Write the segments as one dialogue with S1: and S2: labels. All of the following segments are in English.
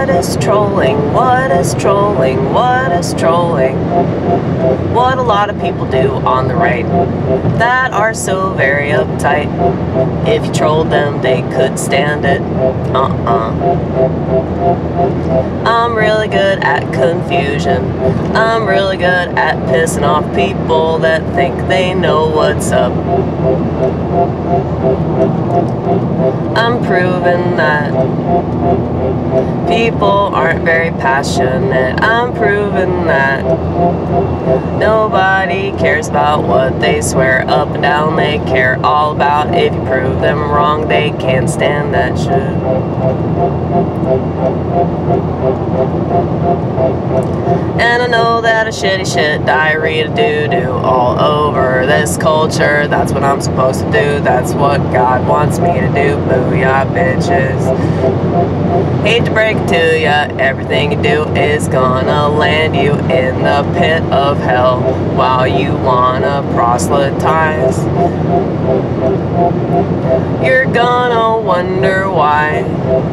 S1: What is trolling? What is trolling? What is trolling? What a lot of people do on the right that are so very uptight. If you trolled them, they could stand it. I'm really good at confusion. I'm really good at pissing off people that think they know what's up. I'm proving that people aren't very passionate. I'm proving that nobody cares about what they swear up and down. They care all about if you prove them wrong. They can't stand that shit. And I know that a shitty shit, diarrhea, doo-doo all over this culture. That's what I'm supposed to do. That's what God wants me to do. Booyah, bitches. Hate to break it to ya, everything you do is gonna land you in the pit of hell while you wanna proselytize. You're gonna wonder why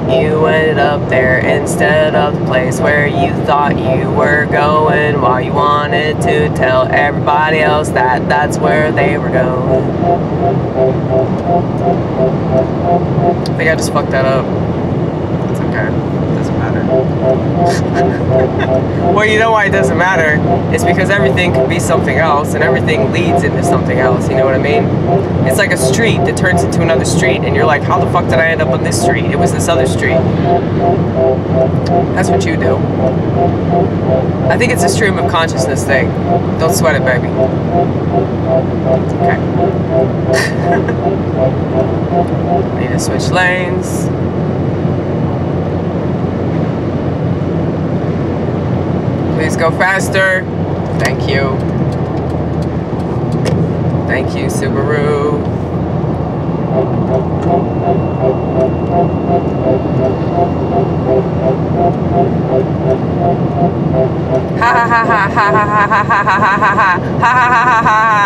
S1: you ended up there instead of the place where you thought you were going, while you wanted to tell everybody else that that's where they were going. I think I just fucked that up. It's okay. It doesn't matter. Well, you know why it doesn't matter? It's because everything could be something else, and everything leads into something else. You know what I mean? It's like a street that turns into another street, and you're like, how the fuck did I end up on this street? It was this other street. That's what you do. I think it's a stream of consciousness thing. Don't sweat it, baby. Okay. Need to switch lanes. Please go faster. Thank you. Thank you, Subaru. Ha ha ha ha ha ha ha ha ha ha ha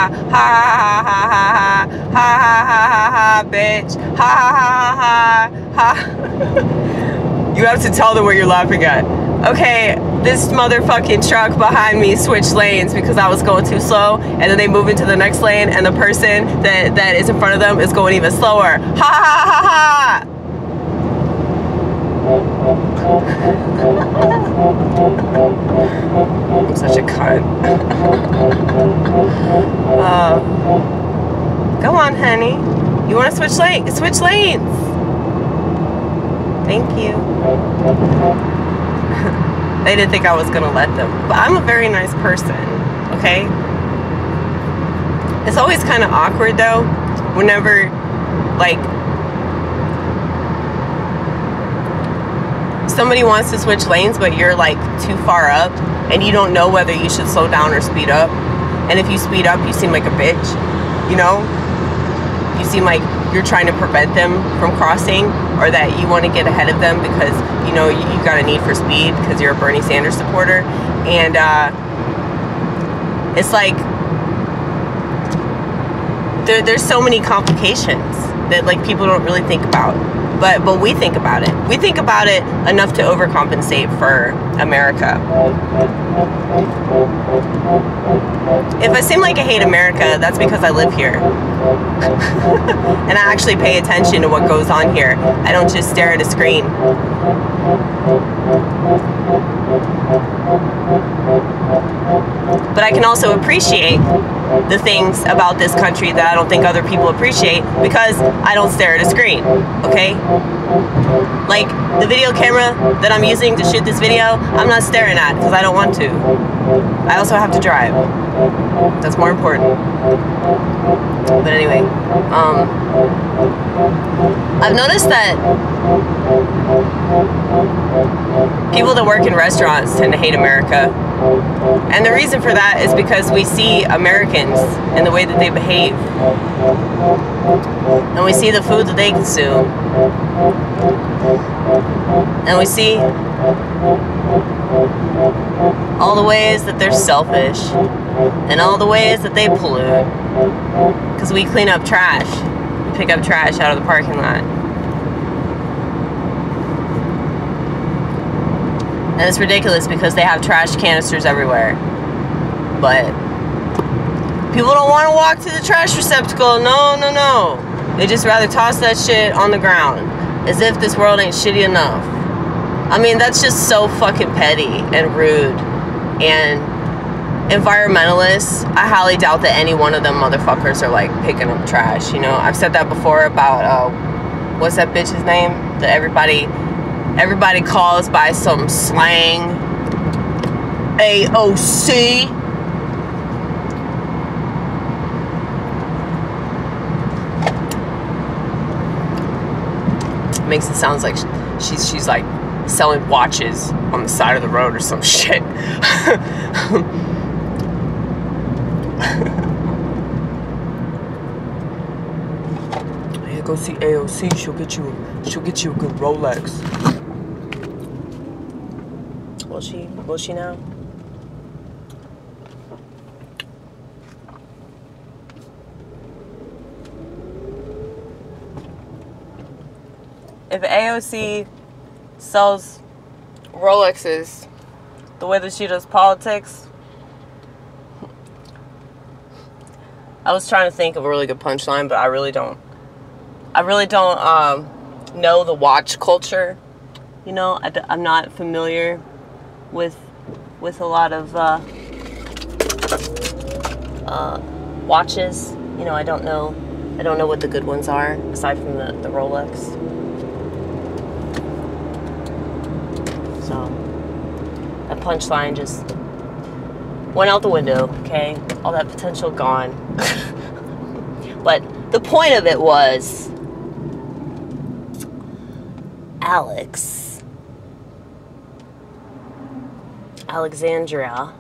S1: ha ha ha, bitch. Ha ha ha ha ha. You have to tell them what you're laughing at. Okay, this motherfucking truck behind me switched lanes because I was going too slow, and then they move into the next lane, and the person that is in front of them is going even slower. Ha ha ha ha! I'm such a cunt. Go on, honey. You want to switch lanes? Switch lanes. Thank you. They didn't think I was gonna let them, but I'm a very nice person, okay? It's always kind of awkward though, whenever, like, somebody wants to switch lanes, but you're like too far up, and you don't know whether you should slow down or speed up. And if you speed up, you seem like a bitch, you know? You seem like you're trying to prevent them from crossing, or that you want to get ahead of them because you know you got a need for speed because you're a Bernie Sanders supporter. And it's like there's so many complications that like people don't really think about, but we think about it. We think about it enough to overcompensate for America. If I seem like I hate America, that's because I live here. And I actually pay attention to what goes on here. I don't just stare at a screen. But I can also appreciate the things about this country that I don't think other people appreciate because I don't stare at a screen, okay? Like, the video camera that I'm using to shoot this video, I'm not staring at because I don't want to. I also have to drive. That's more important. But anyway, I've noticed that people that work in restaurants tend to hate America. And the reason for that is because we see Americans and the way that they behave. And we see the food that they consume. And we see all the ways that they're selfish. And all the ways that they pollute. Because we clean up trash. We pick up trash out of the parking lot. And it's ridiculous because they have trash canisters everywhere. But people don't want to walk to the trash receptacle. No, no, no. They just rather toss that shit on the ground. As if this world ain't shitty enough. I mean, that's just so fucking petty and rude. And environmentalists, I highly doubt that any one of them motherfuckers are like picking up trash, you know? I've said that before about, what's that bitch's name? That everybody calls by some slang. AOC. Makes it sound like she's like selling watches on the side of the road or some shit. Yeah, go see AOC. She'll get you a good Rolex. Will she now? If AOC sells Rolexes the way that she does politics, I was trying to think of a really good punchline, but I really don't know the watch culture. You know, I'm not familiar with a lot of watches. You know, I don't know what the good ones are aside from the Rolex. So that punchline just went out the window, okay? All that potential gone. But the point of it was Alexandria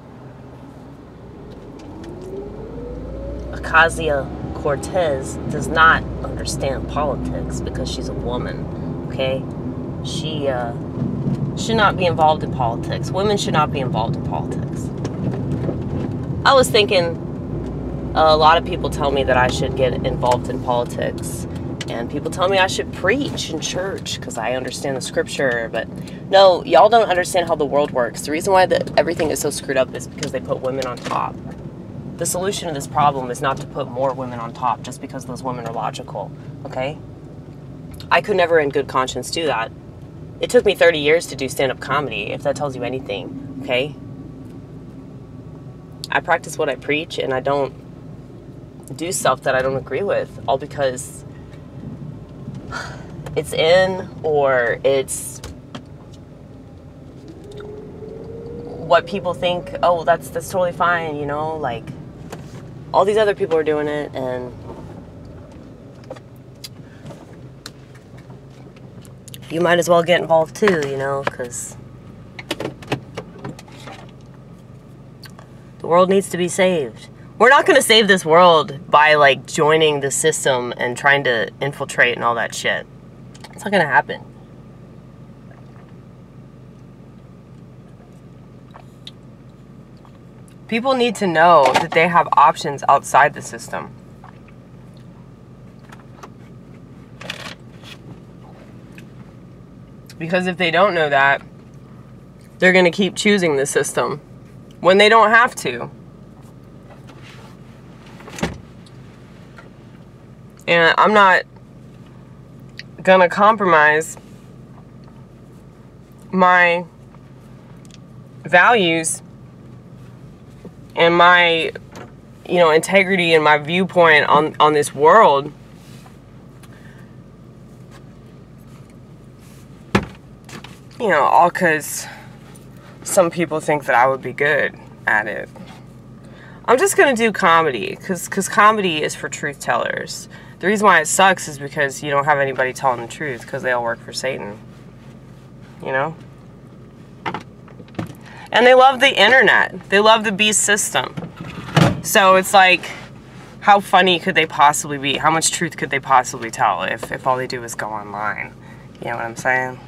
S1: Ocasio-Cortez does not understand politics because she's a woman, okay? She should not be involved in politics. Women should not be involved in politics. I was thinking, a lot of people tell me that I should get involved in politics, and people tell me I should preach in church because I understand the scripture, but no, y'all don't understand how the world works. The reason why everything is so screwed up is because they put women on top. The solution to this problem is not to put more women on top just because those women are logical, okay? I could never in good conscience do that. It took me 30 years to do stand-up comedy, if that tells you anything, okay? I practice what I preach, and I don't do stuff that I don't agree with, all because it's in, or it's what people think, oh, that's totally fine, you know? Like, all these other people are doing it, and you might as well get involved too, you know, because the world needs to be saved. We're not going to save this world by, like, joining the system and trying to infiltrate and all that shit. It's not going to happen. People need to know that they have options outside the system. Because if they don't know that, they're going to keep choosing the system when they don't have to. And I'm not going to compromise my values and my, you know, integrity and my viewpoint on this world you know, all because some people think that I would be good at it. I'm just going to do comedy, because comedy is for truth tellers. The reason why it sucks is because you don't have anybody telling the truth, because they all work for Satan. You know? And they love the internet. They love the beast system. So it's like, how funny could they possibly be? How much truth could they possibly tell if all they do is go online? You know what I'm saying?